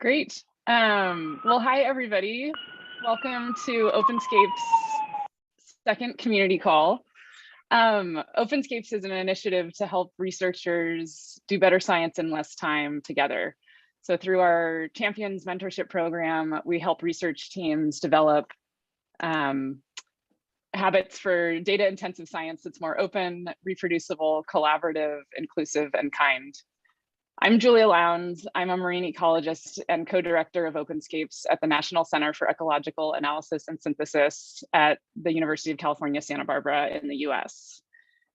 Great. Well, hi, everybody. Welcome to Openscapes' second community call. Openscapes is an initiative to help researchers do better science in less time together. So through our Champions Mentorship Program, we help research teams develop habits for data-intensive science that's more open, reproducible, collaborative, inclusive, and kind. I'm Julia Lowndes. I'm a marine ecologist and co-director of Openscapes at the National Center for Ecological Analysis and Synthesis at the University of California, Santa Barbara in the US.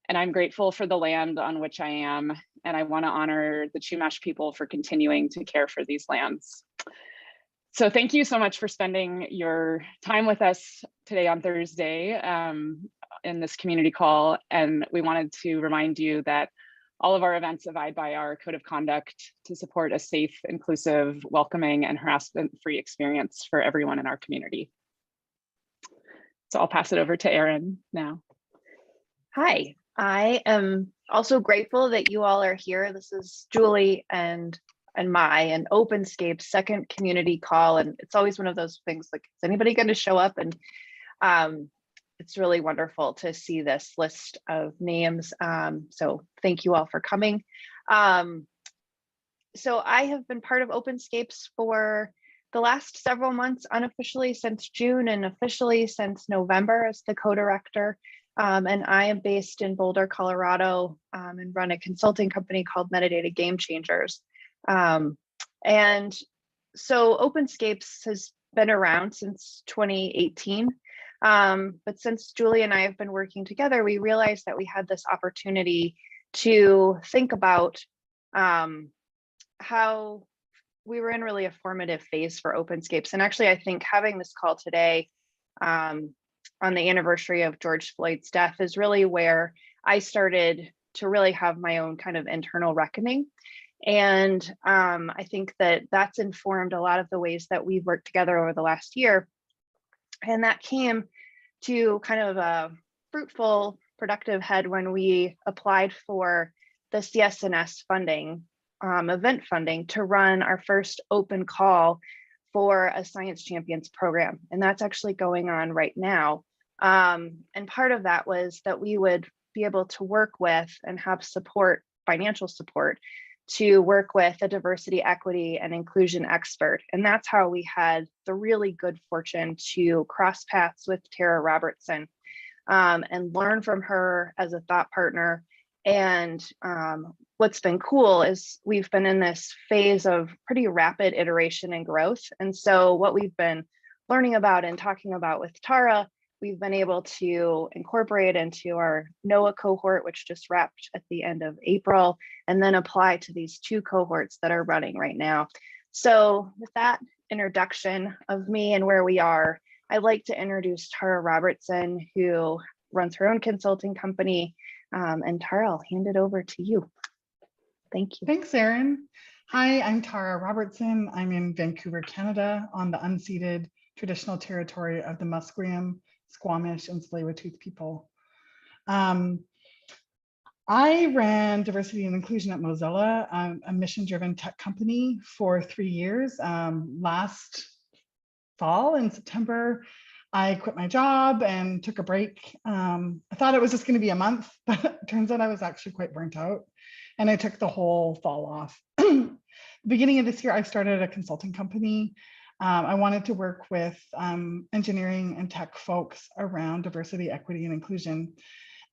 And I'm grateful for the land on which I am, and I want to honor the Chumash people for continuing to care for these lands. So thank you so much for spending your time with us today on Thursday in this community call. And we wanted to remind you that all of our events abide by our code of conduct to support a safe, inclusive, welcoming, and harassment-free experience for everyone in our community. So I'll pass it over to Erin now. Hi, I am also grateful that you all are here. This is Julie and Openscapes second community call, and it's always one of those things like, is anybody going to show up? And it's really wonderful to see this list of names. So thank you all for coming. So I have been part of Openscapes for the last several months, unofficially since June and officially since November as the co-director. And I am based in Boulder, Colorado, and run a consulting company called Metadata Game Changers. And so Openscapes has been around since 2018. But since Julie and I have been working together, we realized that we had this opportunity to think about how we were in really a formative phase for Openscapes. And actually, I think having this call today on the anniversary of George Floyd's death is really where I started to really have my own kind of internal reckoning. And I think that that's informed a lot of the ways that we've worked together over the last year. And that came to kind of a fruitful, productive head when we applied for the CS&S funding, event funding, to run our first open call for a Science Champions program. And that's actually going on right now. And part of that was that we would be able to work with and have support, financial support, to work with a diversity, equity, and inclusion expert. And that's how we had the really good fortune to cross paths with Tara Robertson and learn from her as a thought partner. And what's been cool is we've been in this phase of pretty rapid iteration and growth. And so what we've been learning about and talking about with Tara, we've been able to incorporate into our NOAA cohort, which just wrapped at the end of April, and then apply to these two cohorts that are running right now. So with that introduction of me and where we are, I'd like to introduce Tara Robertson, who runs her own consulting company. And Tara, I'll hand it over to you. Thank you. Thanks, Erin. Hi, I'm Tara Robertson. I'm in Vancouver, Canada, on the unceded traditional territory of the Musqueam, Squamish, and Tsleil-Waututh people. I ran diversity and inclusion at Mozilla, a mission-driven tech company, for 3 years. Last fall in September, I quit my job and took a break. I thought it was just going to be a month, but it turns out I was actually quite burnt out, and I took the whole fall off. Beginning of this year, I started a consulting company. I wanted to work with engineering and tech folks around diversity, equity, and inclusion.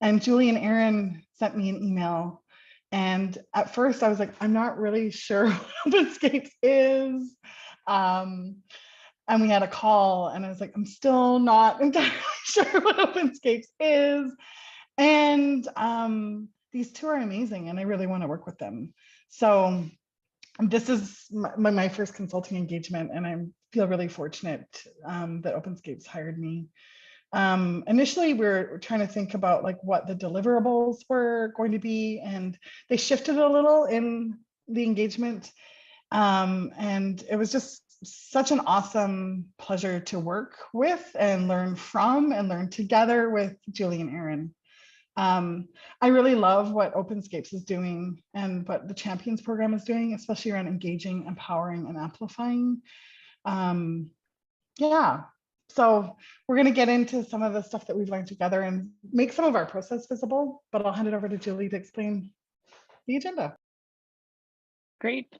And Julie and Erin sent me an email. And at first I was like, I'm not really sure what Openscapes is. And we had a call and I was like, I'm still not entirely sure what Openscapes is. And these two are amazing and I really want to work with them. So this is my first consulting engagement, and I feel really fortunate that Openscapes hired me. Initially, we were trying to think about like what the deliverables were going to be, and they shifted a little in the engagement. And it was just such an awesome pleasure to work with and learn from and learn together with Julie and Erin. I really love what Openscapes is doing and what the Champions program is doing, especially around engaging, empowering, and amplifying. Yeah, so we're going to get into some of the stuff that we've learned together and make some of our process visible, but I'll hand it over to Julie to explain the agenda. Great.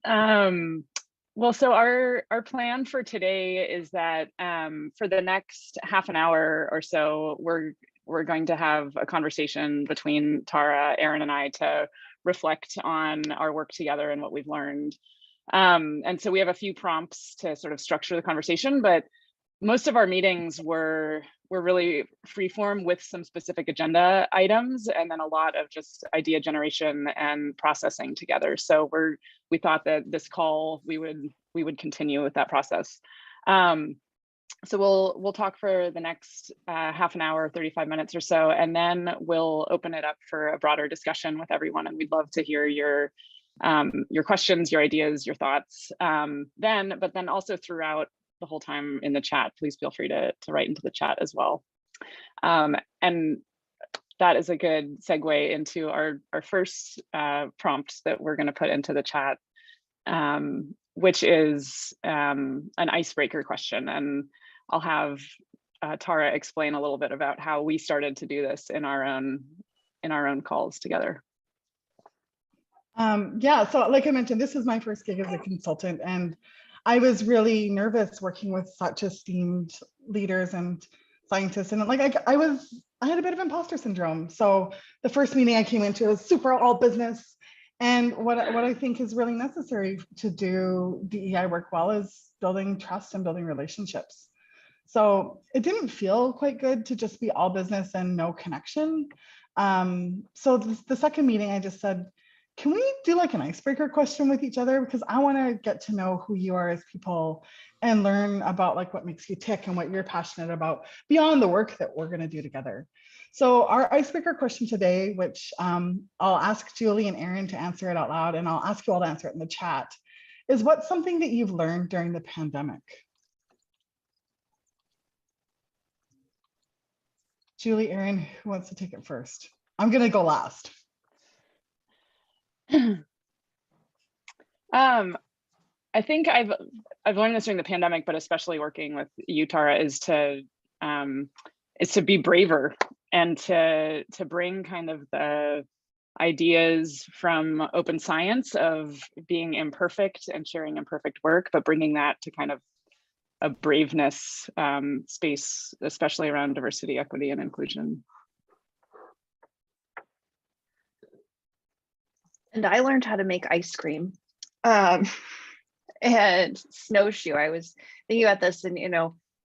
Well, so our plan for today is that for the next half an hour or so, we're going to have a conversation between Tara, Erin, and I to reflect on our work together and what we've learned. And so we have a few prompts to sort of structure the conversation, but most of our meetings were really freeform with some specific agenda items, and then a lot of just idea generation and processing together. So we thought that this call we would continue with that process. So we'll talk for the next half an hour, 35 minutes or so, and then we'll open it up for a broader discussion with everyone. And we'd love to hear your questions, your ideas, your thoughts. But then also throughout the whole time in the chat, please feel free to write into the chat as well. And that is a good segue into our first prompt that we're going to put into the chat, which is an icebreaker question. And I'll have Tara explain a little bit about how we started to do this in our own calls together. Yeah, so like I mentioned, this is my first gig as a consultant, and I was really nervous working with such esteemed leaders and scientists, and like I had a bit of imposter syndrome. So the first meeting I came into was super all business, and what I think is really necessary to do DEI work well is building trust and building relationships. So it didn't feel quite good to just be all business and no connection. So the second meeting, I just said, can we do like an icebreaker question with each other? Because I want to get to know who you are as people and learn about like what makes you tick and what you're passionate about beyond the work that we're going to do together. So our icebreaker question today, which I'll ask Julie and Erin to answer it out loud, and I'll ask you all to answer it in the chat, is what's something that you've learned during the pandemic? Julie, Erin, who wants to take it first? I'm going to go last. I think I've learned this during the pandemic, but especially working with you, Tara, is to be braver and to bring kind of the ideas from open science of being imperfect and sharing imperfect work, but bringing that to kind of a braveness space, especially around diversity, equity, and inclusion. And I learned how to make ice cream and snowshoe. I was thinking about this, and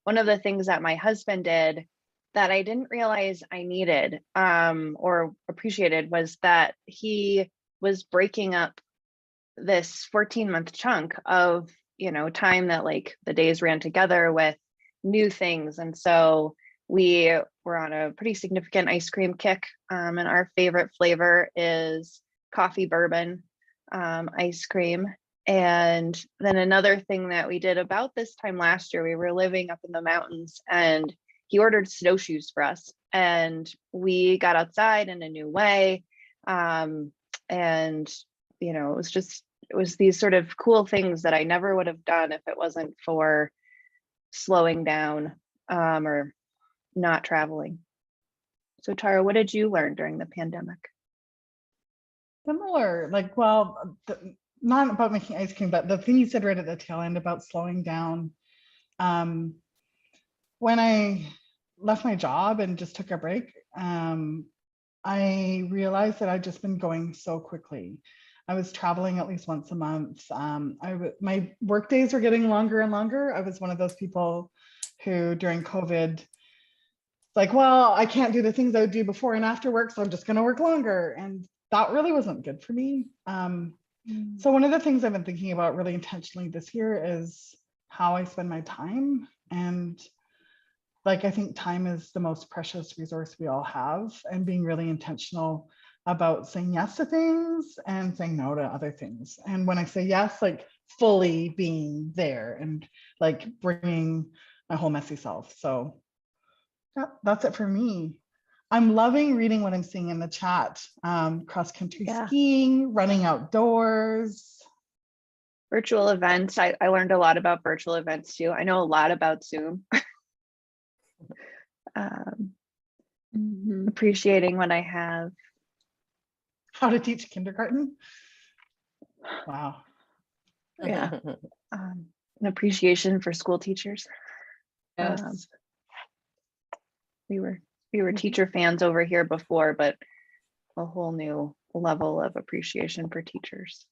one of the things that my husband did that I didn't realize I needed or appreciated was that he was breaking up this 14-month chunk of time that like the days ran together with new things. And so we were on a pretty significant ice cream kick, and our favorite flavor is coffee bourbon ice cream. And then another thing that we did about this time last year, we were living up in the mountains, and he ordered snowshoes for us, and we got outside in a new way. And it was these sort of cool things that I never would have done if it wasn't for slowing down or not traveling. So Tara, what did you learn during the pandemic? Similar, like, well, not about making ice cream, but the thing you said right at the tail end about slowing down. When I left my job and just took a break, I realized that I'd just been going so quickly. I was traveling at least once a month. My work days were getting longer and longer. I was one of those people who during COVID, like, well, I can't do the things I would do before and after work, so I'm just going to work longer. And that really wasn't good for me. So one of the things I've been thinking about really intentionally this year is how I spend my time. And like, I think time is the most precious resource we all have, and being really intentional about saying yes to things and saying no to other things. And when I say yes, like fully being there and like bringing my whole messy self. So yeah, that's it for me. I'm loving reading what I'm seeing in the chat. Cross-country skiing, running outdoors. Virtual events. I learned a lot about virtual events too. I know a lot about Zoom. Appreciating what I have. How to teach kindergarten. Wow. Yeah. An appreciation for school teachers. Yes. We were teacher fans over here before, but a whole new level of appreciation for teachers.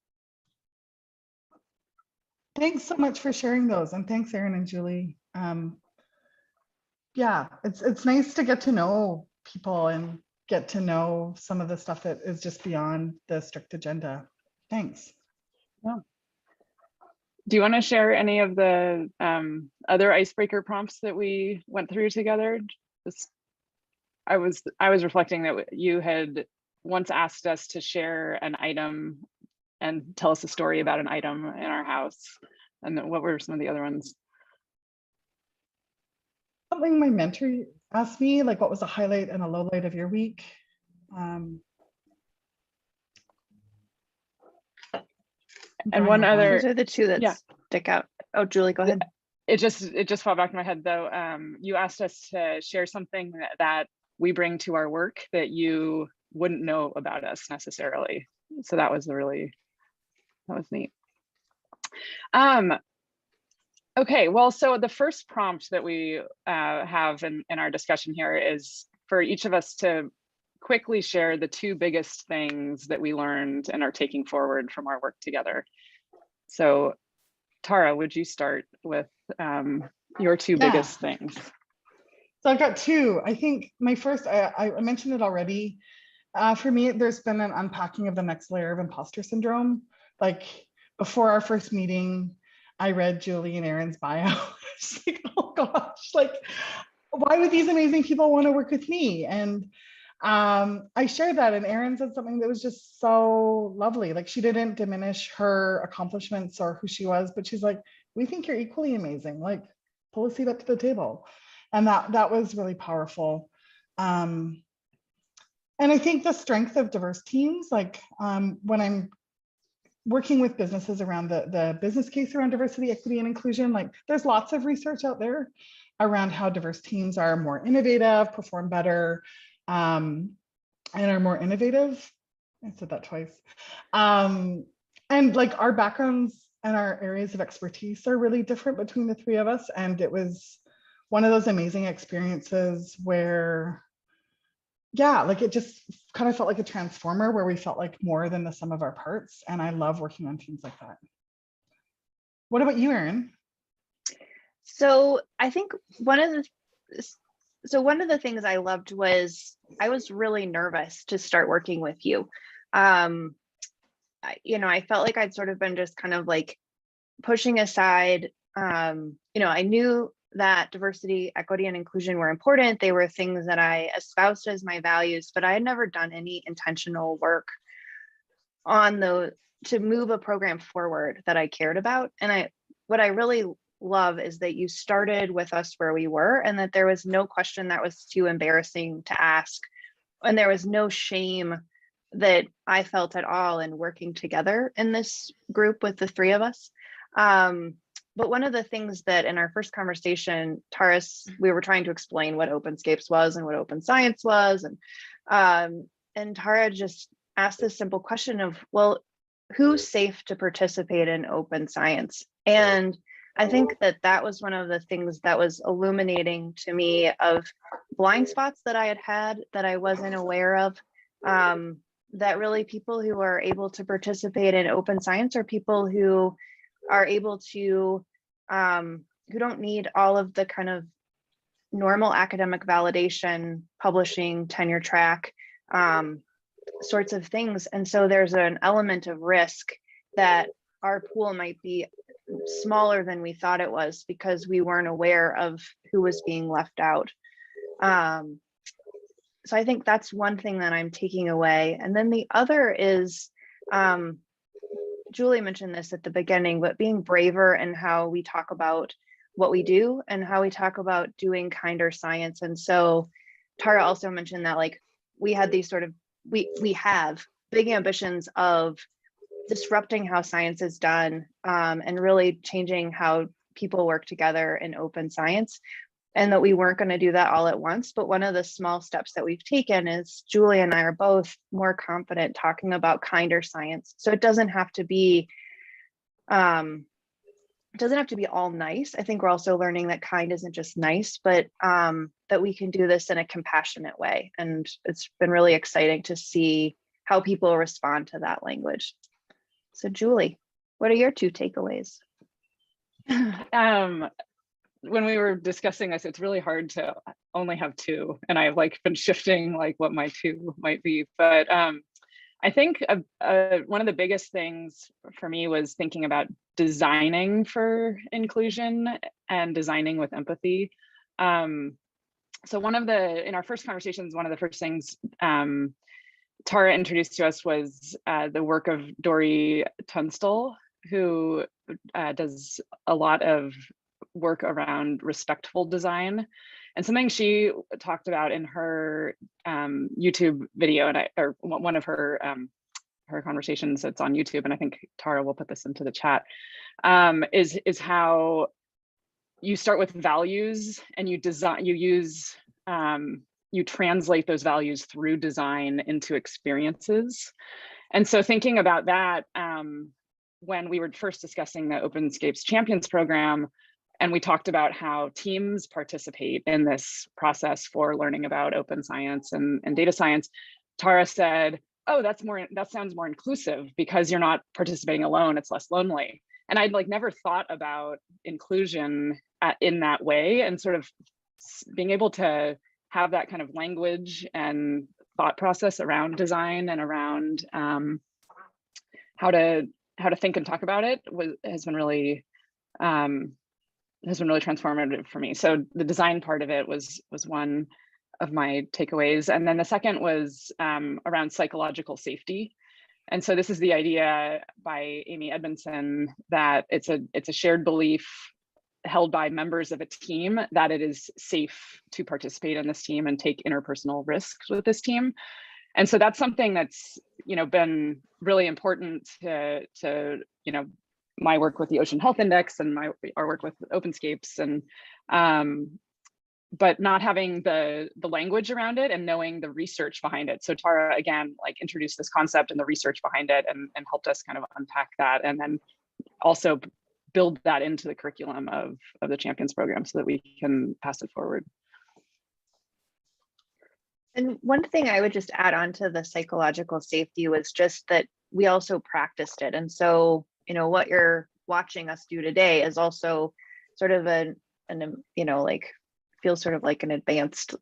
Thanks so much for sharing those, and thanks, Erin and Julie. Yeah, it's nice to get to know people and get to know some of the stuff that is just beyond the strict agenda. Thanks. Yeah. Do you want to share any of the other icebreaker prompts that we went through together? I was reflecting that you had once asked us to share an item and tell us a story about an item in our house. And then what were some of the other ones? Something my mentor asked me, like what was a highlight and a low light of your week? And one other, those are the two that stick out. Oh, Julie, go ahead. It just fell back in my head though. You asked us to share something that we bring to our work that you wouldn't know about us necessarily. So that was neat. Okay, well, so the first prompt that we have in our discussion here is for each of us to quickly share the two biggest things that we learned and are taking forward from our work together. So Tara, would you start with your two biggest things? So I've got two. I think my first, I mentioned it already. For me, there's been an unpacking of the next layer of imposter syndrome. Like before our first meeting, I read Julie and Erin's bio. It's like, oh gosh, like, why would these amazing people want to work with me? And I shared that, and Erin said something that was just so lovely. Like, she didn't diminish her accomplishments or who she was, but she's like, we think you're equally amazing. Like, pull a seat up to the table. And that was really powerful. And I think the strength of diverse teams, like when I'm working with businesses around the business case around diversity, equity, and inclusion, like there's lots of research out there around how diverse teams are more innovative, perform better, and are more innovative. I said that twice. And like our backgrounds and our areas of expertise are really different between the three of us. And it was one of those amazing experiences where, yeah, like it just kind of felt like a transformer where we felt like more than the sum of our parts. And I love working on teams like that. What about you, Erin? So I think one of the things I loved was I was really nervous to start working with you. I felt like I'd sort of been just kind of like pushing aside, I knew that diversity, equity, and inclusion were important. They were things that I espoused as my values, but I had never done any intentional work to move a program forward that I cared about. And what I really love is that you started with us where we were, and that there was no question that was too embarrassing to ask. And there was no shame that I felt at all in working together in this group with the three of us. But one of the things that in our first conversation, we were trying to explain what Openscapes was and what open science was. And Tara just asked this simple question of, well, who's safe to participate in open science? And I think that was one of the things that was illuminating to me of blind spots that I had that I wasn't aware of. That really people who are able to participate in open science are people who are able to, who don't need all of the kind of normal academic validation, publishing, tenure track, sorts of things. And so there's an element of risk that our pool might be smaller than we thought it was because we weren't aware of who was being left out. So I think that's one thing that I'm taking away. And then the other is, Julie mentioned this at the beginning, but being braver in how we talk about what we do and how we talk about doing kinder science. And so Tara also mentioned that like we had these sort of, we have big ambitions of disrupting how science is done, and really changing how people work together in open science, and that we weren't going to do that all at once. But one of the small steps that we've taken is Julie and I are both more confident talking about kinder science. So it doesn't have to be all nice. I think we're also learning that kind isn't just nice, but that we can do this in a compassionate way. And it's been really exciting to see how people respond to that language. So Julie, what are your 2 takeaways? When we were discussing this, it's really hard to only have 2, and I've like been shifting like what my 2 might be. But I think one of the biggest things for me was thinking about designing for inclusion and designing with empathy. So in our first conversations, one of the first things Tara introduced to us was the work of Dori Tunstall, who does a lot of work around respectful design. And something she talked about in her YouTube video, or one of her conversations that's on YouTube, and I think Tara will put this into the chat, is how you start with values and you translate those values through design into experiences. And so thinking about that, when we were first discussing the Openscapes Champions program, and we talked about how teams participate in this process for learning about open science and data science, Tara said, oh, that sounds more inclusive because you're not participating alone, it's less lonely. And I'd like never thought about inclusion in that way, and sort of being able to have that kind of language and thought process around design and around how to think and talk about it has been really transformative for me. So the design part of it was one of my takeaways. And then the second was around psychological safety. And so this is the idea by Amy Edmondson that it's a shared belief held by members of a team that it is safe to participate in this team and take interpersonal risks with this team. And so that's something that's, been really important to my work with the Ocean Health Index and our work with Openscapes, and but not having the language around it and knowing the research behind it. So Tara, again, like introduced this concept and the research behind it and helped us kind of unpack that, and then also build that into the curriculum of the Champions program so that we can pass it forward. And one thing I would just add on to the psychological safety was just that we also practiced it. And so, what you're watching us do today is also sort of feels sort of like an advanced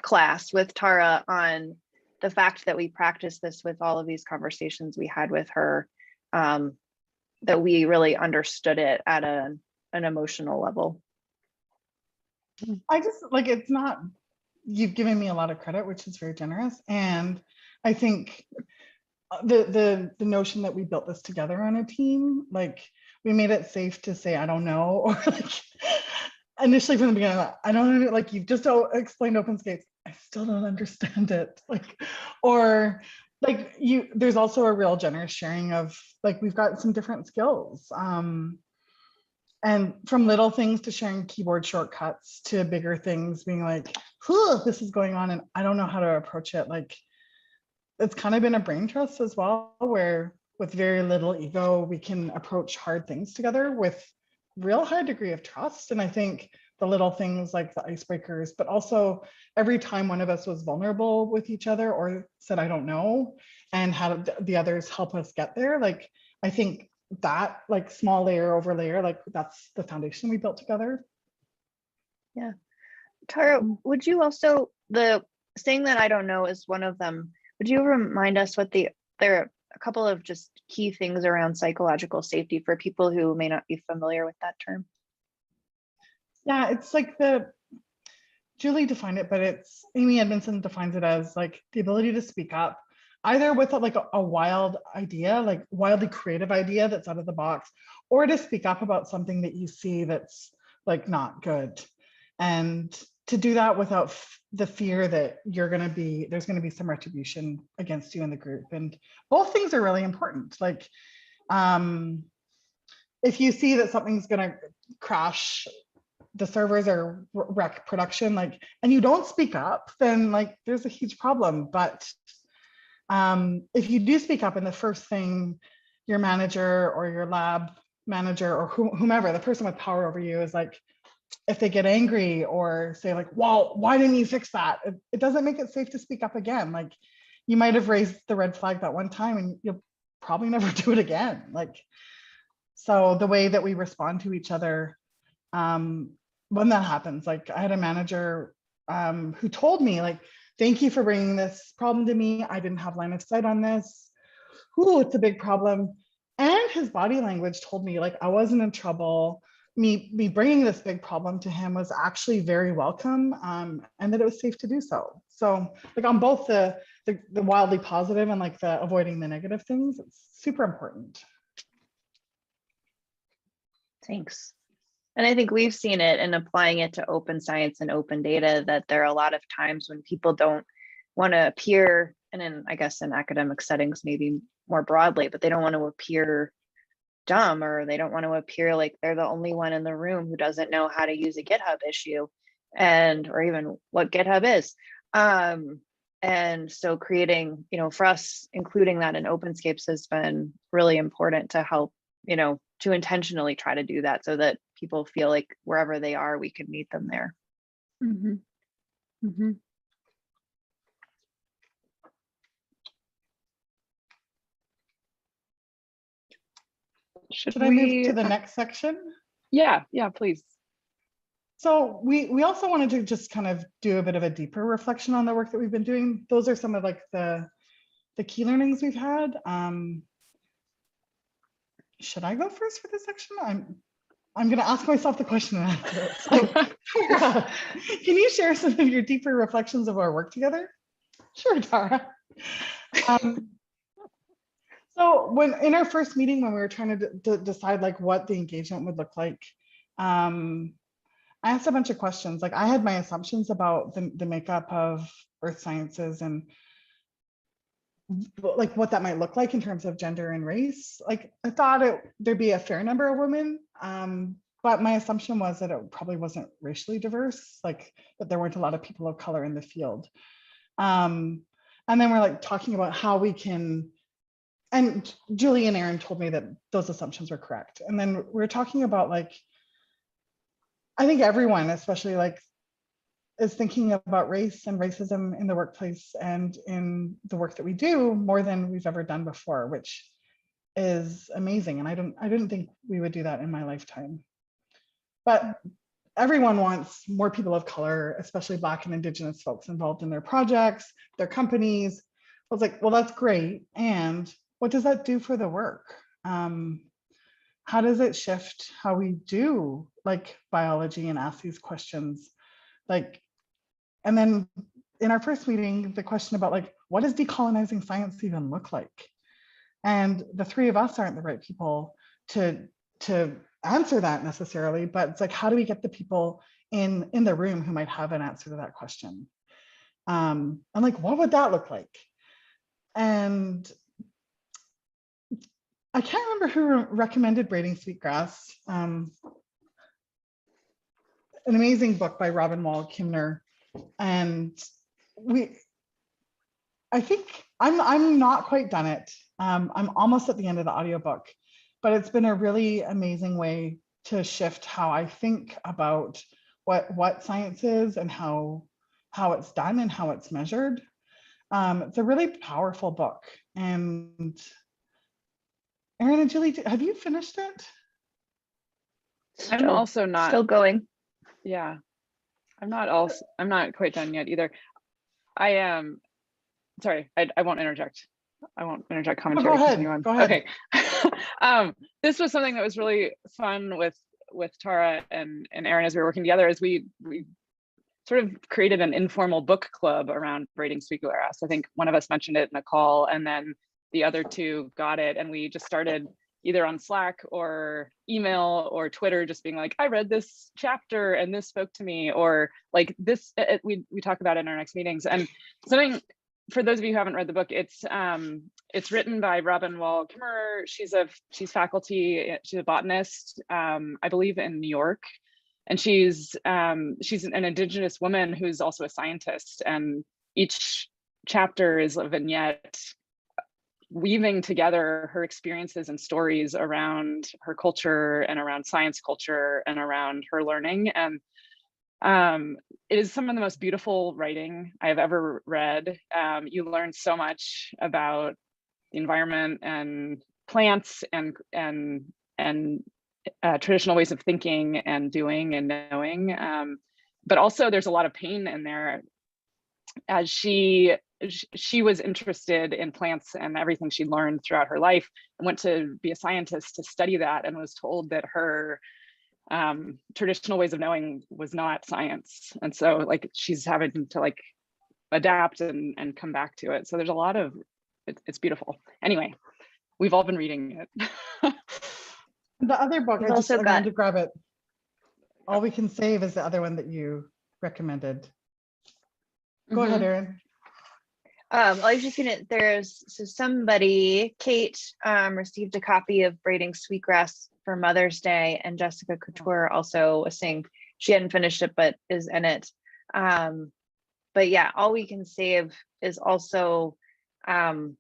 class with Tara on the fact that we practiced this with all of these conversations we had with her, that we really understood it at an emotional level. I just it's not, you've given me a lot of credit, which is very generous. And I think the notion that we built this together on a team, we made it safe to say, I don't know, or initially from the beginning, I don't know, you've just explained Openscapes, I still don't understand it. There's also a real generous sharing of we've got some different skills. And from little things to sharing keyboard shortcuts to bigger things, being this is going on and I don't know how to approach it. It's kind of been a brain trust as well, where with very little ego, we can approach hard things together with real high degree of trust. And I think the little things like the icebreakers, but also every time one of us was vulnerable with each other or said, I don't know, and had the others help us get there. I think that small layer over layer, that's the foundation we built together. Yeah. Tara, would you also, the saying that I don't know is one of them. Would you remind us what there are a couple of just key things around psychological safety for people who may not be familiar with that term? Yeah, it's Julie defined it, but Amy Edmondson defines it as the ability to speak up, either with a wild idea, wildly creative idea that's out of the box, or to speak up about something that you see that's not good. And to do that without the fear that there's going to be some retribution against you in the group. And both things are really important. Like, if you see that something's going to crash the servers or wreck production, like, and you don't speak up, then like there's a huge problem. But if you do speak up, and the first thing your manager or your lab manager or whomever, the person with power over you, is like, if they get angry or say like, well, why didn't you fix that? It doesn't make it safe to speak up again. Like, you might have raised the red flag that one time and you'll probably never do it again. Like, so the way that we respond to each other when that happens, like I had a manager who told me like, thank you for bringing this problem to me. I didn't have line of sight on this. Ooh, it's a big problem. And his body language told me like I wasn't in trouble. Me bringing this big problem to him was actually very welcome, and that it was safe to do so. So like on both the wildly positive and like the avoiding the negative things, it's super important. Thanks. And I think we've seen it in applying it to open science and open data, that there are a lot of times when people don't want to appear, and in, I guess, in academic settings, maybe more broadly, but they don't want to appear dumb, or they don't want to appear like they're the only one in the room who doesn't know how to use a GitHub issue, or even what GitHub is. And so creating, for us, including that in Openscapes has been really important to help, to intentionally try to do that so that people feel like wherever they are, we can meet them there. Mm-hmm. Mm-hmm. Should I move to the next section? Yeah, please. So we also wanted to just kind of do a bit of a deeper reflection on the work that we've been doing. Those are some of like the key learnings we've had. Should I go first for this section? I'm going to ask myself the question and answer it. So, can you share some of your deeper reflections of our work together? Sure, Tara. So when in our first meeting, when we were trying to decide like what the engagement would look like, I asked a bunch of questions. Like I had my assumptions about the makeup of earth sciences and like what that might look like in terms of gender and race. Like I thought there'd be a fair number of women, but my assumption was that it probably wasn't racially diverse, like that there weren't a lot of people of color in the field. And then we're like talking about how we can, and Julie and Aaron told me that those assumptions were correct. And then we're talking about like, I think everyone, especially like, is thinking about race and racism in the workplace and in the work that we do more than we've ever done before, which is amazing. And I didn't think we would do that in my lifetime. But everyone wants more people of color, especially Black and Indigenous folks involved in their projects, their companies. I was like, well, that's great. And what does that do for the work? How does it shift how we do like biology and ask these questions? Like, and then in our first meeting, the question about like, what does decolonizing science even look like? And the three of us aren't the right people to answer that necessarily, but it's like, how do we get the people in the room who might have an answer to that question? I'm like, what would that look like? And I can't remember who recommended Braiding Sweetgrass, an amazing book by Robin Wall Kimmerer. And I think I'm not quite done it. I'm almost at the end of the audiobook, but it's been a really amazing way to shift how I think about what science is and how it's done and how it's measured. It's a really powerful book. And Erin and Julie, have you finished it? I'm also not still going. Yeah, I'm not quite done yet either. I am sorry, I won't interject. I won't interject commentary. Oh, go ahead. Okay. This was something that was really fun with Tara and Erin as we were working together, is we sort of created an informal book club around Braiding Sweetgrass. I think one of us mentioned it in a call, and then the other two got it, and we just started either on Slack or email or Twitter, just being like, I read this chapter and this spoke to me, or like this, we talk about it in our next meetings. And something, for those of you who haven't read the book, it's written by Robin Wall Kimmerer. She's faculty, she's a botanist, I believe in New York. And she's an Indigenous woman who's also a scientist. And each chapter is a vignette weaving together her experiences and stories around her culture and around science culture and around her learning. And it is some of the most beautiful writing I've ever read. You learn so much about the environment and plants and traditional ways of thinking and doing and knowing. But also there's a lot of pain in there, as she was interested in plants and everything she learned throughout her life, and went to be a scientist to study that, and was told that her traditional ways of knowing was not science. And so like she's having to like adapt and come back to it. So there's a lot of, it's beautiful. Anyway, we've all been reading it. The other book, I also wanted to grab it. All We Can Save is the other one that you recommended. Go ahead, Erin. I was just gonna, somebody, Kate, received a copy of Braiding Sweetgrass for Mother's Day, and Jessica Couture also was saying she hadn't finished it but is in it. But yeah, All We Can Save is also was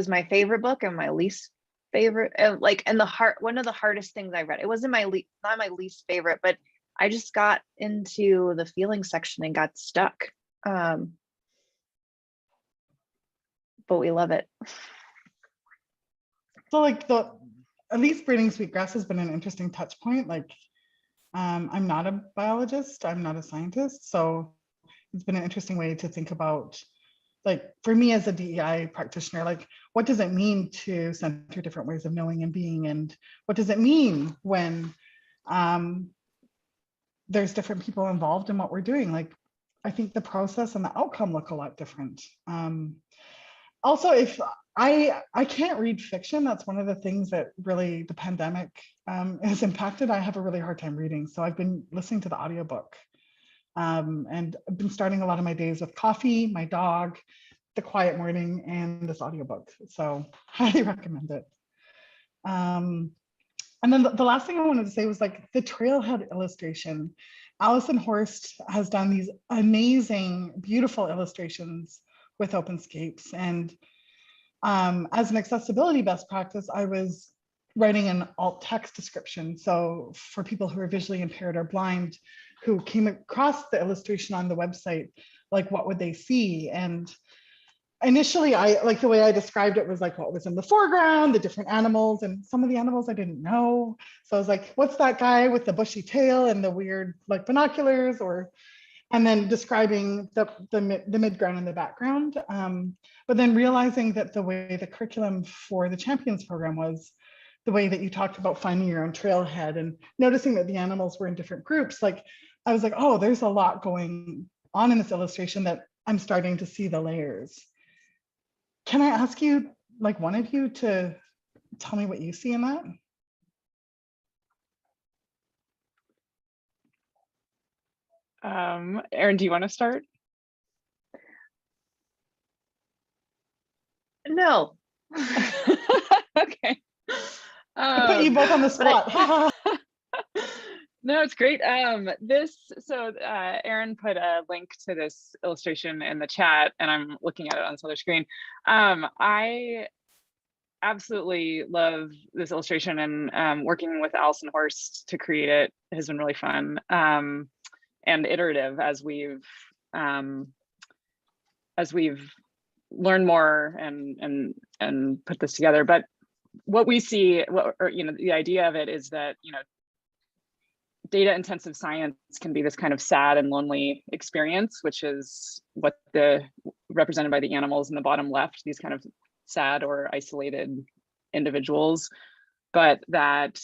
my favorite book and my least favorite, one of the hardest things I read. It wasn't not my least favorite, but I just got into the feeling section and got stuck. But we love it. So like at least Braiding Sweetgrass has been an interesting touch point. Like I'm not a biologist, I'm not a scientist. So it's been an interesting way to think about, like for me as a DEI practitioner, like what does it mean to center different ways of knowing and being? And what does it mean when there's different people involved in what we're doing? Like, I think the process and the outcome look a lot different. Also, if I can't read fiction, that's one of the things that really the pandemic has impacted. I have a really hard time reading. So I've been listening to the audiobook. And I've been starting a lot of my days with coffee, my dog, the quiet morning, and this audiobook. So highly recommend it. And then the last thing I wanted to say was like the trailhead illustration. Alison Horst has done these amazing, beautiful illustrations with Openscapes. And as an accessibility best practice, I was writing an alt text description. So for people who are visually impaired or blind, who came across the illustration on the website, like what would they see? And initially, I like the way I described it was like what was in the foreground, the different animals, and some of the animals I didn't know. So I was like, what's that guy with the bushy tail and the weird like binoculars? And then describing the midground and the background. But then realizing that the way the curriculum for the Champions program was the way that you talked about finding your own trailhead and noticing that the animals were in different groups, like I was like, oh, there's a lot going on in this illustration that I'm starting to see the layers. Can I ask you, like one of you, to tell me what you see in that? Erin, do you want to start? No. Okay. I put you both on the spot. No, it's great. Erin put a link to this illustration in the chat, and I'm looking at it on this other screen. I absolutely love this illustration, and working with Alison Horst to create it has been really fun and iterative as we've learned more and put this together. But what we see, the idea of it is that, data intensive science can be this kind of sad and lonely experience, which is what represented by the animals in the bottom left, these kind of sad or isolated individuals, but that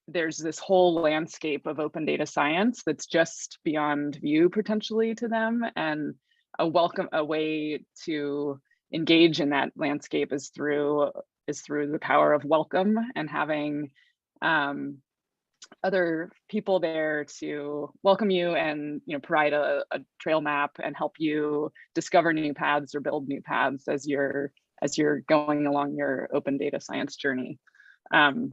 there's this whole landscape of open data science that's just beyond view potentially to them, and a way to engage in that landscape is through the power of welcome and having other people there to welcome you and provide a trail map and help you discover new paths or build new paths as you're going along your open data science journey. And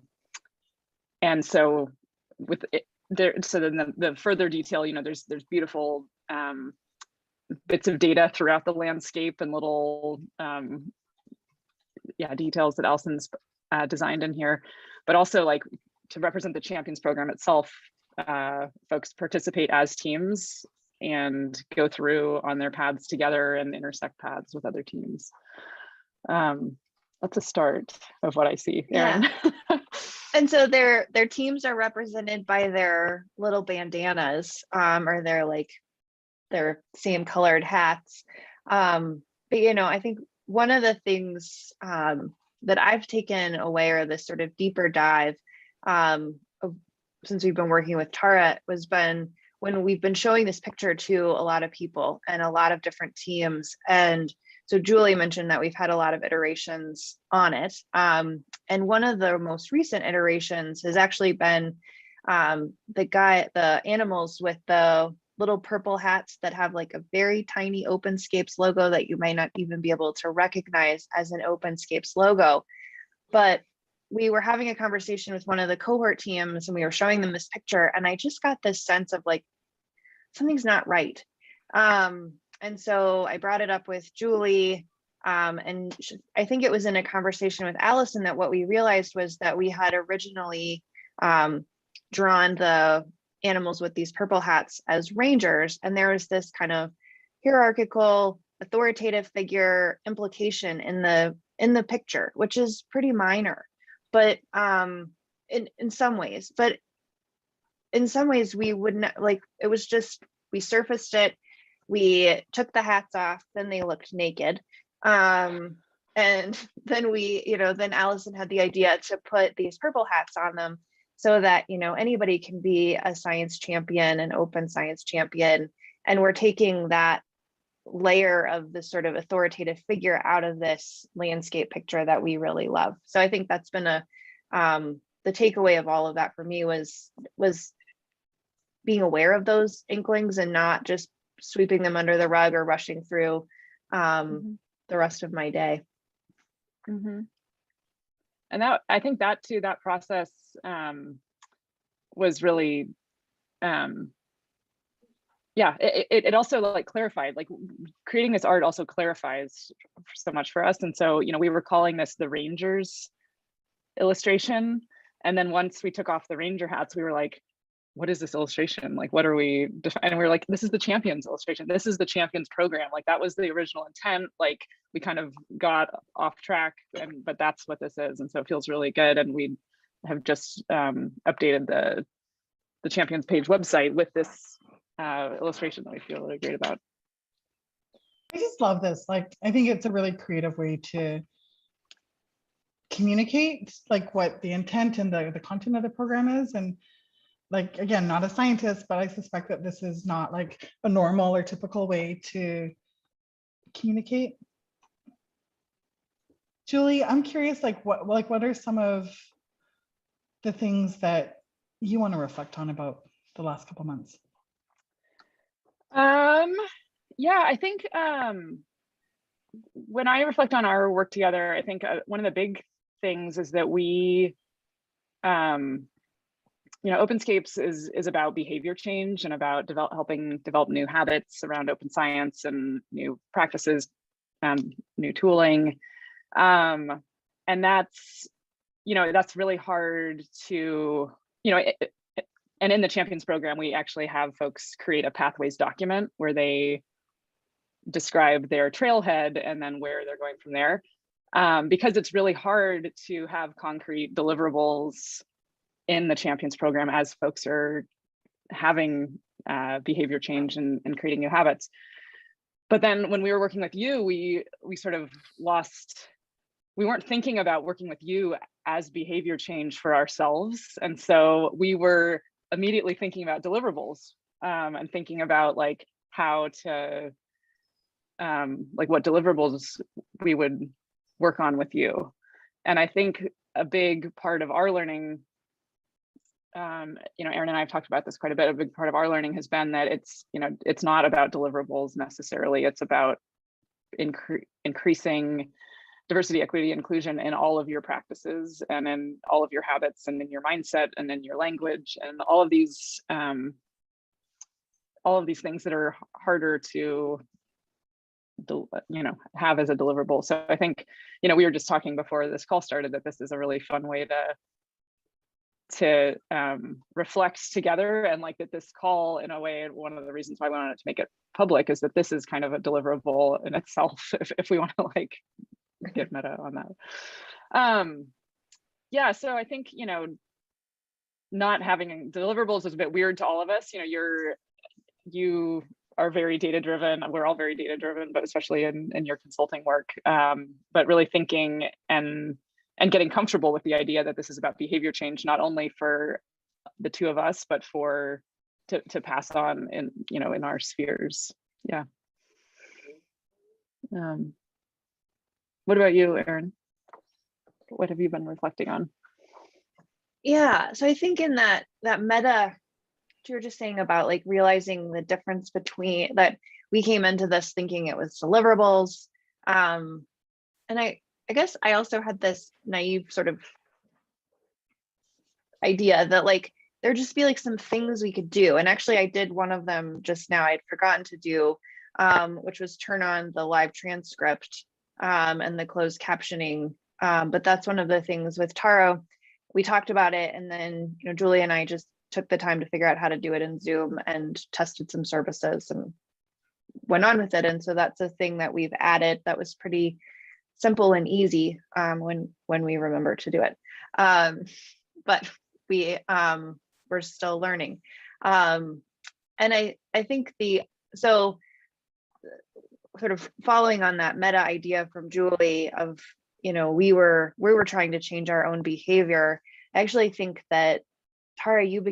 so with it, so then the further detail, there's beautiful bits of data throughout the landscape and little details that Allison's designed in here, but also like to represent the Champions program itself, folks participate as teams and go through on their paths together and intersect paths with other teams. That's a start of what I see, Erin. Yeah. And so their teams are represented by their little bandanas, or their same colored hats. But I think one of the things that I've taken away, or this sort of deeper dive since we've been working with Tara, when we've been showing this picture to a lot of people and a lot of different teams. And so Julie mentioned that we've had a lot of iterations on it. And one of the most recent iterations has actually been the animals with the little purple hats that have like a very tiny Openscapes logo that you might not even be able to recognize as an Openscapes logo. But we were having a conversation with one of the cohort teams and we were showing them this picture, and I just got this sense of like, something's not right. And so I brought it up with Julie, and I think it was in a conversation with Allison that what we realized was that we had originally drawn the animals with these purple hats as rangers, and there was this kind of hierarchical, authoritative figure implication in the picture, which is pretty minor, but in some ways. But in some ways, we wouldn't like. It was just, we surfaced it. We took the hats off, then they looked naked. And then then Allison had the idea to put these purple hats on them so that, anybody can be a science champion, an open science champion. And we're taking that layer of the sort of authoritative figure out of this landscape picture that we really love. So I think that's been the takeaway of all of that for me was being aware of those inklings and not just sweeping them under the rug or rushing through the rest of my day. Mm-hmm. And I think that too, that process was really, it also like clarified, like creating this art also clarifies so much for us. And so, we were calling this the Rangers illustration. And then once we took off the Ranger hats, we were like, what is this illustration? Like, what are we defining? And we were like, this is the Champions illustration. This is the Champions program. Like, that was the original intent. Like, we kind of got off track, but that's what this is. And so it feels really good. And we have just updated the Champions page website with this illustration that we feel really great about. I just love this. Like, I think it's a really creative way to communicate like what the intent and the content of the program is. And like, again, not a scientist, but I suspect that this is not like a normal or typical way to communicate. Julie, I'm curious, like what are some of the things that you want to reflect on about the last couple months? Yeah, I think when I reflect on our work together, I think one of the big things is that we Openscapes is about behavior change and about helping develop new habits around open science and new practices, new tooling. And that's really hard to, and in the Champions program, we actually have folks create a pathways document where they describe their trailhead and then where they're going from there. Because it's really hard to have concrete deliverables in the Champions program as folks are having behavior change and creating new habits. But then when we were working with you, we sort of we weren't thinking about working with you as behavior change for ourselves. And so we were immediately thinking about deliverables and thinking about like how to like what deliverables we would work on with you. And I think a big part of our learning, you know, Erin and I have talked about this quite a bit. A big part of our learning has been that it's, you know, it's not about deliverables necessarily. It's about increasing diversity, equity, inclusion in all of your practices and in all of your habits and in your mindset and in your language and all of these things that are harder to, you know, have as a deliverable. So I think, you know, we were just talking before this call started that this is a really fun way to reflect together, and like that this call, in a way, one of the reasons why we wanted to make it public is that this is kind of a deliverable in itself, if we want to like get meta on that. Yeah, so I think, you know, not having deliverables is a bit weird to all of us. You know, you are very data driven. We're all very data driven, but especially in your consulting work. But really thinking and getting comfortable with the idea that this is about behavior change, not only for the two of us, but to pass on in, you know, in our spheres. Yeah. What about you, Erin? What have you been reflecting on? Yeah, so I think in that meta, you were just saying about like realizing the difference between that, we came into this thinking it was deliverables. And I guess I also had this naive sort of idea that like there'd just be like some things we could do. And actually I did one of them just now, I'd forgotten to do, which was turn on the live transcript and the closed captioning. But that's one of the things with Tara, we talked about it, and then, you know, Julie and I just took the time to figure out how to do it in Zoom and tested some services and went on with it. And so that's a thing that we've added that was pretty simple and easy when we remember to do it. But we're still learning. And I think so sort of following on that meta idea from Julie of, you know, we were trying to change our own behavior. I actually think that Tara, you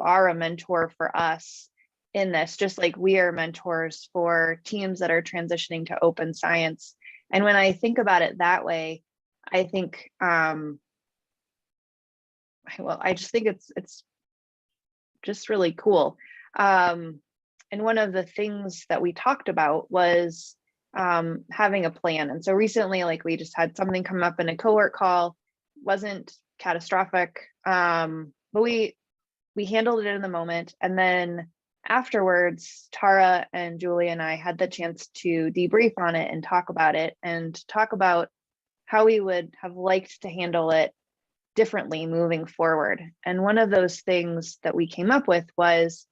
are a mentor for us in this, just like we are mentors for teams that are transitioning to open science. And when I think about it that way, I think, well, I just think it's just really cool. And one of the things that we talked about was having a plan. And so recently, like we just had something come up in a cohort call, wasn't catastrophic, but we handled it in the moment. And then afterwards, Tara and Julie and I had the chance to debrief on it and talk about it and talk about how we would have liked to handle it differently moving forward. And one of those things that we came up with was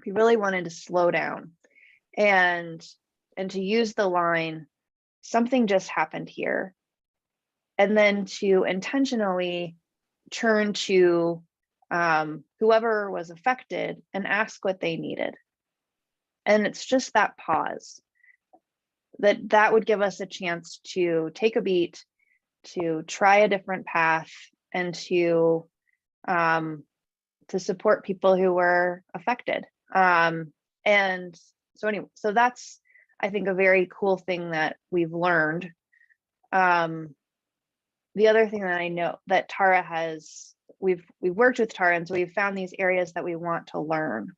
we really wanted to slow down and to use the line, something just happened here. And then to intentionally turn to whoever was affected and ask what they needed. And it's just that pause that would give us a chance to take a beat, to try a different path, and to support people who were affected. And so anyway, so that's, I think, a very cool thing that we've learned. The other thing that I know that Tara has, we've worked with Tara, and so we've found these areas that we want to learn.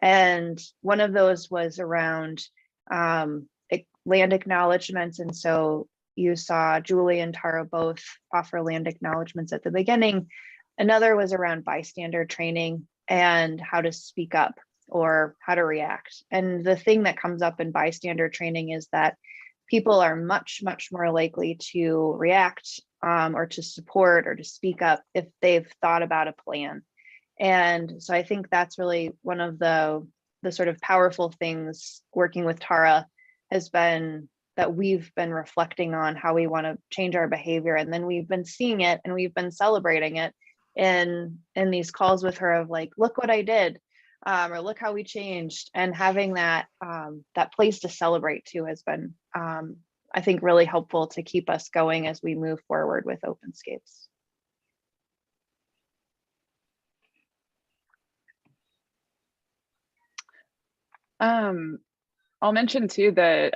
And one of those was around land acknowledgements. And so you saw Julie and Tara both offer land acknowledgements at the beginning. Another was around bystander training and how to speak up or how to react. And the thing that comes up in bystander training is that people are much, much more likely to react or to support or to speak up if they've thought about a plan. And so I think that's really one of the sort of powerful things working with Tara has been that we've been reflecting on how we want to change our behavior. And then we've been seeing it and we've been celebrating it in these calls with her of like, look what I did, or look how we changed. And having that place to celebrate too has been, I think, really helpful to keep us going as we move forward with Openscapes. I'll mention too that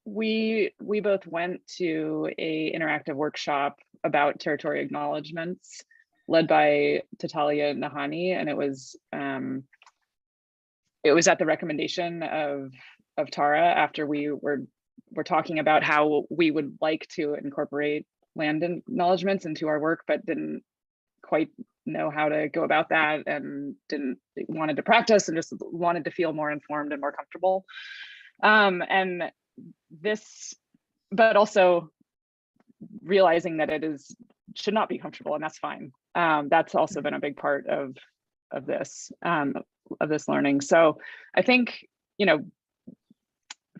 we both went to a interactive workshop about territory acknowledgements led by Tatalia Nahani, and it was at the recommendation of Tara after we were talking about how we would like to incorporate land acknowledgements into our work, but didn't quite know how to go about that, and wanted to practice and just wanted to feel more informed and more comfortable. And this, but also realizing that should not be comfortable, and that's fine. That's also been a big part of this learning. So I think, you know,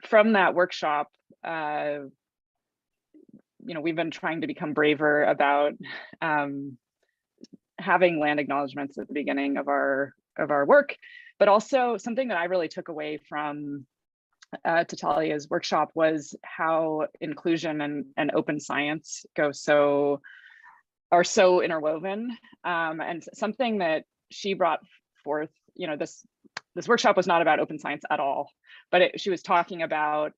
from that workshop, you know, we've been trying to become braver about having land acknowledgements at the beginning of our work, but also something that I really took away from Tatalia's workshop was how inclusion and open science are so interwoven, and something that she brought forth. You know, this workshop was not about open science at all, but she was talking about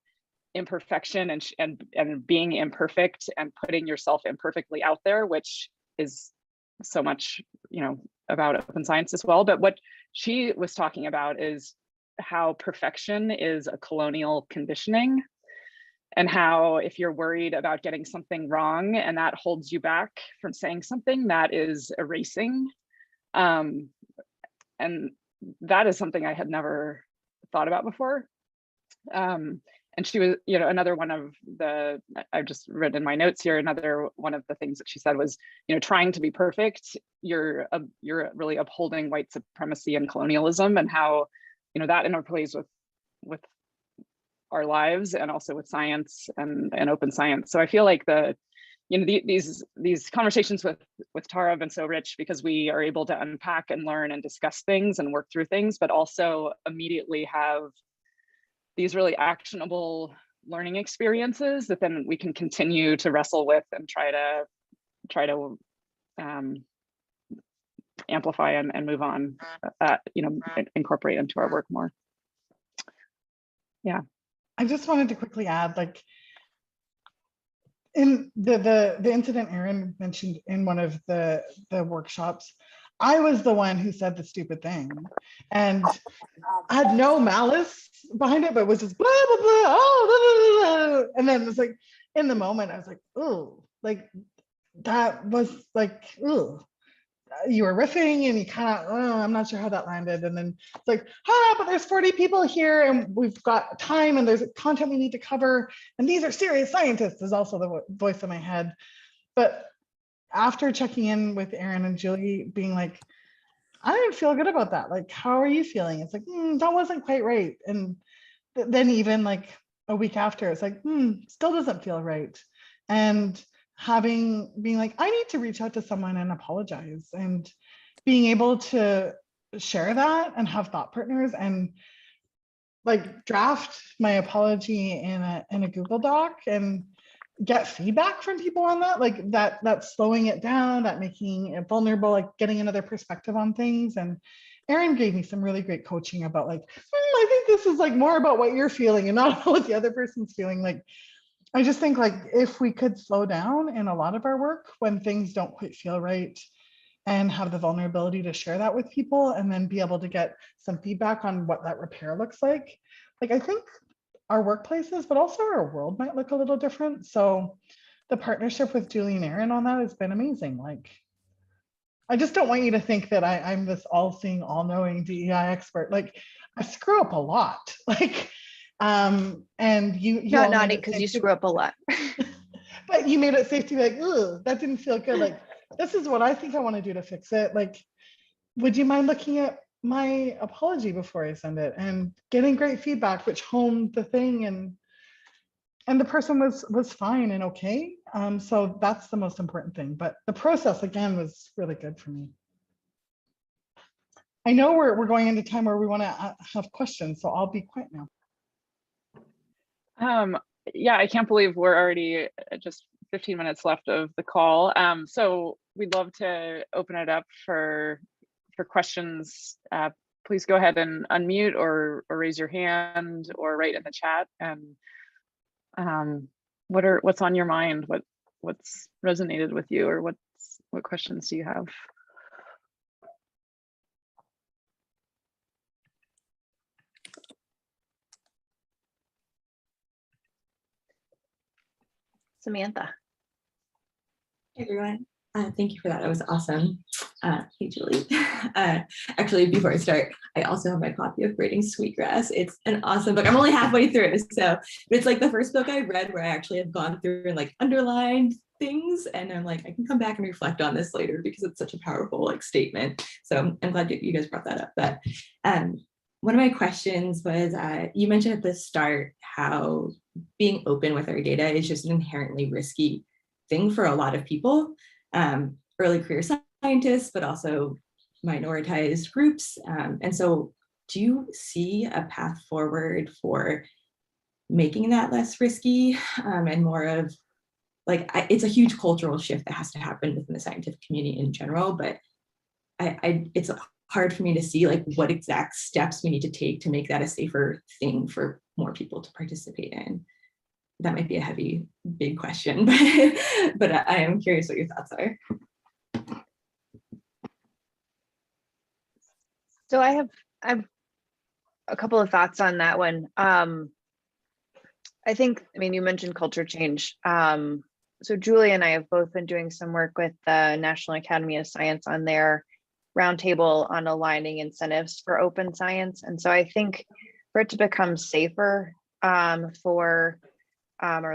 imperfection and being imperfect and putting yourself imperfectly out there, which is so much, you know, about open science as well. But what she was talking about is how perfection is a colonial conditioning, and how if you're worried about getting something wrong and that holds you back from saying something, that is erasing. And that is something I had never thought about before. And she was, you know, another one of the, I've just written in my notes here, another one of the things that she said was, you know, trying to be perfect, you're really upholding white supremacy and colonialism, and how, you know, that interplays with our lives and also with science and open science. So I feel like you know, these conversations with Tara have been so rich because we are able to unpack and learn and discuss things and work through things, but also immediately have these really actionable learning experiences that then we can continue to wrestle with and try to amplify and move on, you know, incorporate into our work more. Yeah. I just wanted to quickly add, like, in the incident Erin mentioned in one of the workshops, I was the one who said the stupid thing, and I had no malice behind it, but was just blah blah blah, oh blah, blah, blah. And then it was like, in the moment I was like, oh, like that was like, oh, you were riffing and you kind of, oh, I'm not sure how that landed. And then it's like, but there's 40 people here and we've got time and there's content we need to cover. And these are serious scientists is also the voice in my head. But after checking in with Erin and Julie being like, I didn't feel good about that. Like, how are you feeling? It's like, that wasn't quite right. And then even like a week after, it's like, still doesn't feel right. And being like, I need to reach out to someone and apologize, and being able to share that and have thought partners and like draft my apology in a Google Doc and get feedback from people on that, like that's slowing it down, that making it vulnerable, like getting another perspective on things. And Erin gave me some really great coaching about like, I think this is like more about what you're feeling and not what the other person's feeling. Like, I just think like if we could slow down in a lot of our work when things don't quite feel right, and have the vulnerability to share that with people, and then be able to get some feedback on what that repair looks like. Like, I think our workplaces, but also our world might look a little different. So the partnership with Julie and Erin on that has been amazing. Like, I just don't want you to think that I'm this all-seeing, all-knowing DEI expert. Like, I screw up a lot. Like, and you not nodding because you screw up a lot. But you made it safe to be like, ooh, that didn't feel good. Like, this is what I think I want to do to fix it. Like, would you mind looking at my apology before I send it? And getting great feedback, which honed the thing, and the person was fine and okay. So that's the most important thing. But the process again was really good for me. I know we're going into time where we want to have questions, so I'll be quiet now. Yeah, I can't believe we're already just 15 minutes left of the call. So we'd love to open it up for questions please go ahead and unmute or raise your hand or write in the chat. And what's on your mind? What's resonated with you, or what questions do you have? Samantha. Hey everyone, thank you for that. That was awesome. Hey Julie. Actually, before I start, I also have my copy of Braiding Sweetgrass. It's an awesome book. I'm only halfway through, so it's like the first book I read where I actually have gone through and like underlined things, and I'm like, I can come back and reflect on this later because it's such a powerful like statement. So I'm glad you guys brought that up. But one of my questions was, you mentioned at the start how being open with our data is just an inherently risky thing for a lot of people, early career scientists, but also minoritized groups. And so do you see a path forward for making that less risky, and more of like, it's a huge cultural shift that has to happen within the scientific community in general, but it's hard for me to see like what exact steps we need to take to make that a safer thing for more people to participate in. That might be a heavy, big question, but I am curious what your thoughts are. So I have a couple of thoughts on that one. I think, I mean, you mentioned culture change. So Julie and I have both been doing some work with the National Academy of Science on their roundtable on aligning incentives for open science. And so I think for it to become safer or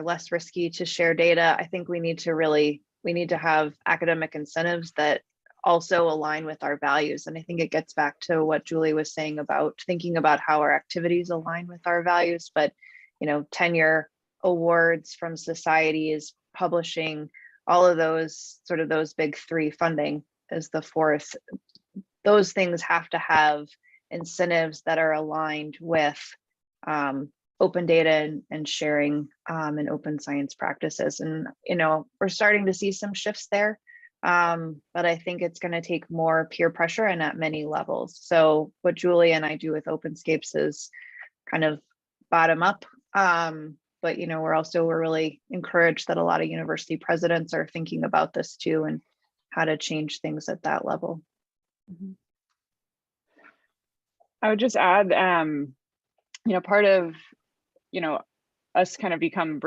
less risky to share data, I think we need to have academic incentives that also align with our values. And I think it gets back to what Julie was saying about thinking about how our activities align with our values. But, you know, tenure awards from societies, publishing, all of those sort of those big three, funding is the fourth. Those things have to have incentives that are aligned with open data and sharing and open science practices. And, you know, we're starting to see some shifts there, but I think it's going to take more peer pressure and at many levels. So what Julie and I do with Openscapes is kind of bottom up. But, you know, we're really encouraged that a lot of university presidents are thinking about this too, and how to change things at that level. Mm-hmm. I would just add, you know, part of, you know, us kind of becoming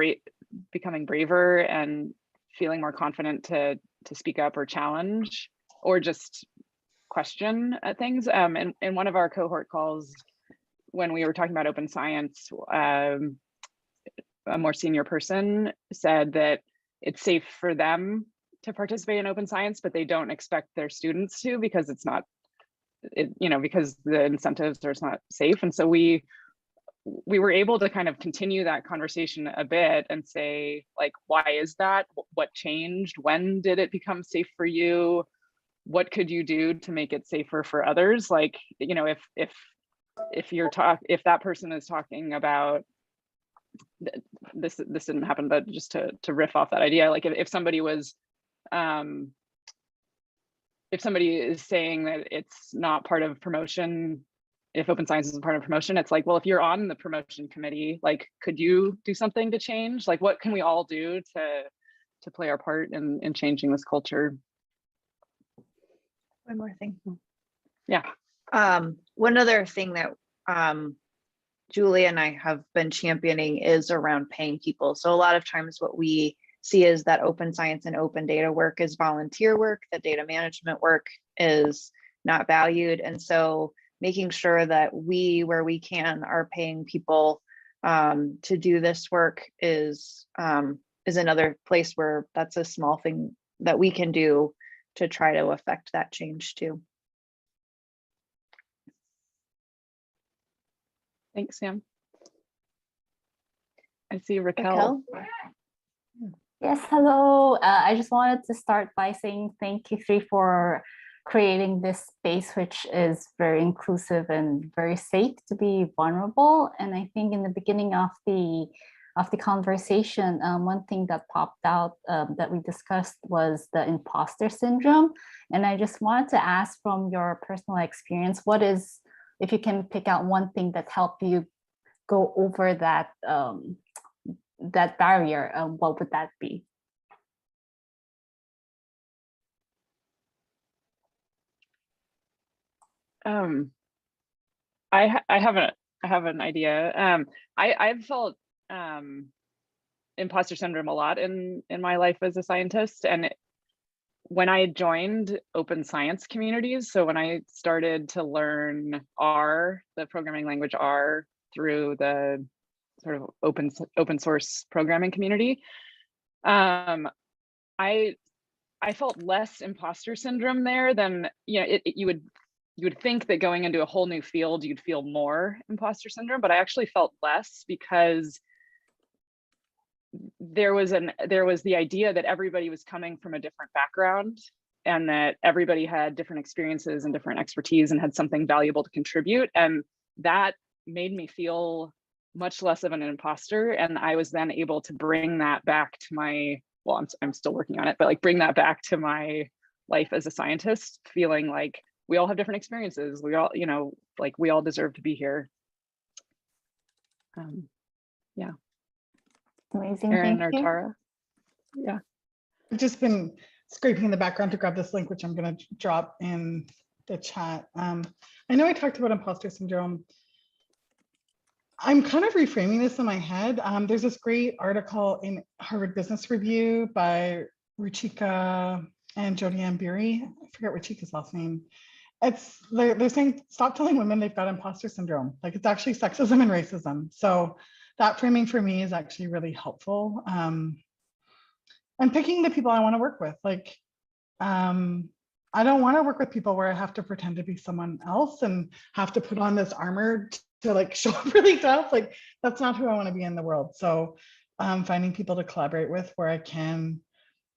braver and feeling more confident to speak up or challenge or just question things. In one of our cohort calls, when we were talking about open science, a more senior person said that it's safe for them to participate in open science, but they don't expect their students to because it's not, you know, because the incentives are not safe. And so we were able to kind of continue that conversation a bit and say, like, why is that? What changed? When did it become safe for you? What could you do to make it safer for others? Like, you know, if that person is talking about this didn't happen, but just to riff off that idea, like if somebody was if somebody is saying that it's not part of promotion, if open science isn't part of promotion, it's like, well, if you're on the promotion committee, like, could you do something to change? Like, what can we all do to play our part in changing this culture? One more thing. Yeah. One other thing that Julie and I have been championing is around paying people. So a lot of times what we see is that open science and open data work is volunteer work, that data management work is not valued. And so making sure that we, where we can, are paying people to do this work is another place where that's a small thing that we can do to try to affect that change too. Thanks, Sam. I see Raquel. Yes, hello. I just wanted to start by saying thank you three for creating this space, which is very inclusive and very safe to be vulnerable. And I think in the beginning of the conversation, one thing that popped out that we discussed was the imposter syndrome. And I just wanted to ask, from your personal experience, what is if you can pick out one thing that helped you go over that that barrier, what would that be? I have an idea. I've felt imposter syndrome a lot in my life as a scientist, and when I joined open science communities, so when I started to learn R, the programming language R, through the sort of open source programming community, I felt less imposter syndrome there than, you know, you would think that going into a whole new field, you'd feel more imposter syndrome, but I actually felt less because there was the idea that everybody was coming from a different background and that everybody had different experiences and different expertise and had something valuable to contribute. And that made me feel much less of an imposter. And I was then able to bring that back to my, well, I'm still working on it, but like bring that back to my life as a scientist, feeling like we all have different experiences. We all, you know, like we all deserve to be here. Yeah. Amazing. Erin Thank or you. Tara? Yeah. I've just been scraping in the background to grab this link, which I'm going to drop in the chat. I know I talked about imposter syndrome. I'm kind of reframing this in my head. There's this great article in Harvard Business Review by Ruchika and Jodi Beery. I forget Ruchika's last name. They're saying, stop telling women they've got imposter syndrome. Like, it's actually sexism and racism. So that framing for me is actually really helpful. And picking the people I want to work with. Like, I don't want to work with people where I have to pretend to be someone else and have to put on this armor to like show up really tough. Like, that's not who I want to be in the world. So finding people to collaborate with where I can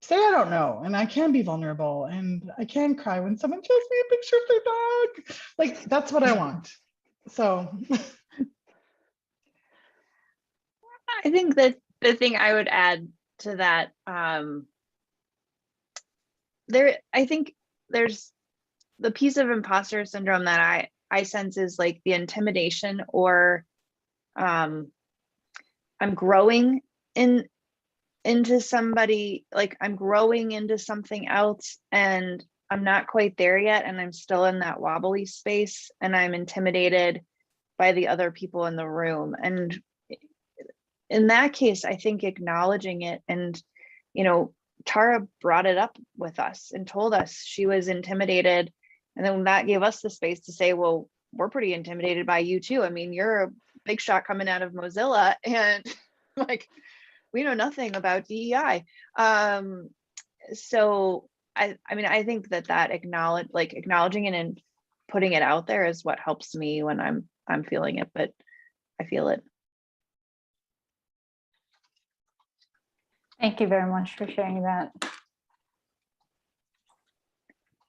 say I don't know, and I can be vulnerable, and I can cry when someone shows me a picture of their dog. Like, that's what I want. So I think that the thing I would add to that, I think there's the piece of imposter syndrome that I sense is like the intimidation, or I'm growing into somebody, like I'm growing into something else and I'm not quite there yet, and I'm still in that wobbly space, and I'm intimidated by the other people in the room. And in that case, I think acknowledging it, and, you know, Tara brought it up with us and told us she was intimidated. And then that gave us the space to say, well, we're pretty intimidated by you too. I mean, you're a big shot coming out of Mozilla, and like, we know nothing about DEI. So I mean, I think that acknowledging it and putting it out there is what helps me when I'm feeling it, but I feel it. Thank you very much for sharing that.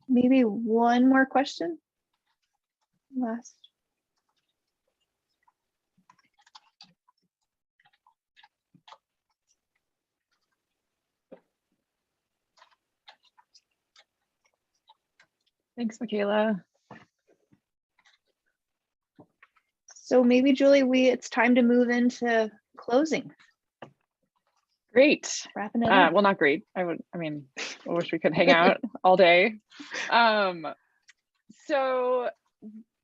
Maybe one more question. Last. Thanks, Michaela. So maybe, Julie, it's time to move into closing. Great. Wrapping it up. Well, not great. I wish we could hang out all day. So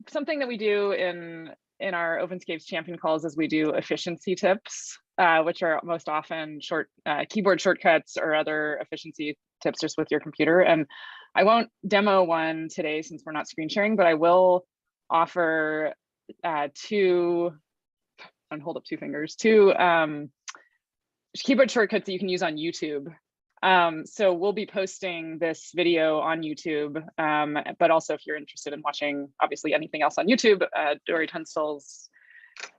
something that we do in our Openscapes champion calls is we do efficiency tips, which are most often short keyboard shortcuts or other efficiency tips just with your computer. And I won't demo one today since we're not screen sharing, but I will offer two keyboard shortcuts that you can use on YouTube. So we'll be posting this video on YouTube, but also if you're interested in watching, obviously, anything else on YouTube, Dory Tunstall's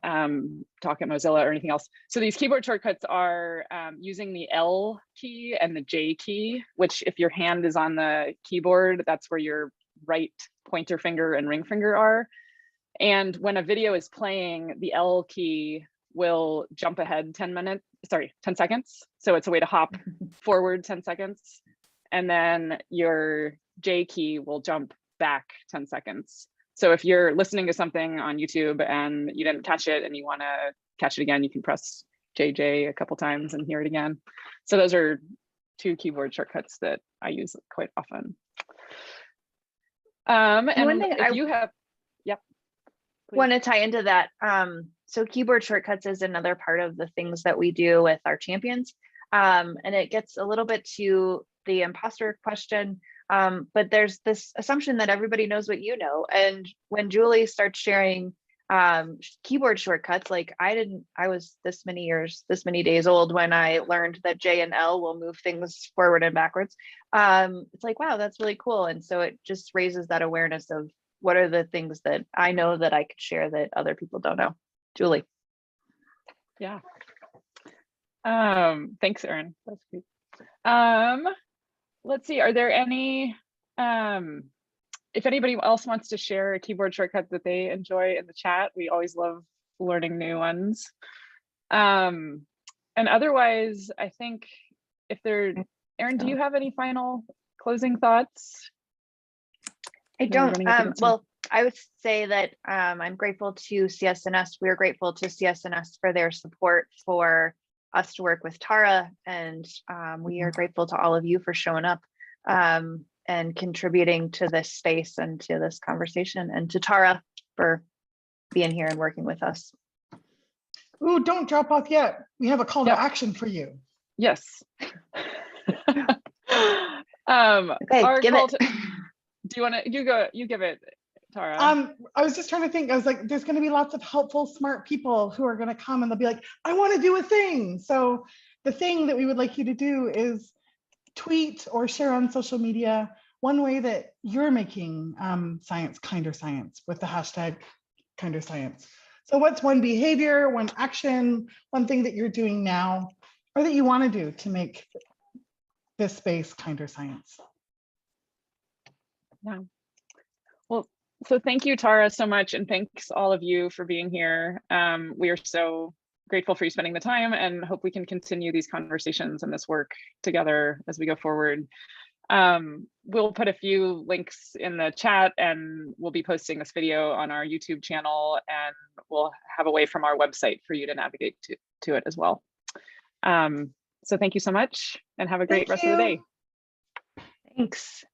talk at Mozilla or anything else. So these keyboard shortcuts are using the L key and the J key, which if your hand is on the keyboard, that's where your right pointer finger and ring finger are. And when a video is playing, the L key will jump ahead 10 seconds. So it's a way to hop forward 10 seconds. And then your J key will jump back 10 seconds. So if you're listening to something on YouTube and you didn't catch it and you want to catch it again, you can press JJ a couple times and hear it again. So those are 2 keyboard shortcuts that I use quite often. And if you have, yep. Want to tie into that. So keyboard shortcuts is another part of the things that we do with our champions. And it gets a little bit to the imposter question. But there's this assumption that everybody knows what you know. And when Julie starts sharing keyboard shortcuts, like I was this many days old when I learned that J and L will move things forward and backwards. It's like, wow, that's really cool. And so it just raises that awareness of what are the things that I know that I could share that other people don't know. Julie. Yeah. Thanks, Erin. That's great. Let's see, are there any, if anybody else wants to share a keyboard shortcut that they enjoy in the chat, we always love learning new ones. And otherwise, I think if there, Erin, do you have any final closing thoughts? I don't. Well, I would say that I'm grateful to CSNS. We're grateful to CSNS for their support for us to work with Tara, and we are grateful to all of you for showing up and contributing to this space and to this conversation, and to Tara for being here and working with us. Ooh, don't drop off yet. We have a call to action for you. Yes. Okay, give it. Do you want to, you give it, Tara. I was just trying to think, I was like, there's going to be lots of helpful, smart people who are going to come and they'll be like, I want to do a thing. So the thing that we would like you to do is tweet or share on social media one way that you're making science kinder science with the hashtag kinder science. So what's one behavior, one action, one thing that you're doing now or that you want to do to make this space kinder science? Yeah. Well, so thank you, Tara, so much. And thanks all of you for being here. We are so grateful for you spending the time and hope we can continue these conversations and this work together as we go forward. We'll put a few links in the chat and we'll be posting this video on our YouTube channel, and we'll have a way from our website for you to navigate to it as well. So thank you so much and have a great rest of the day. Thanks.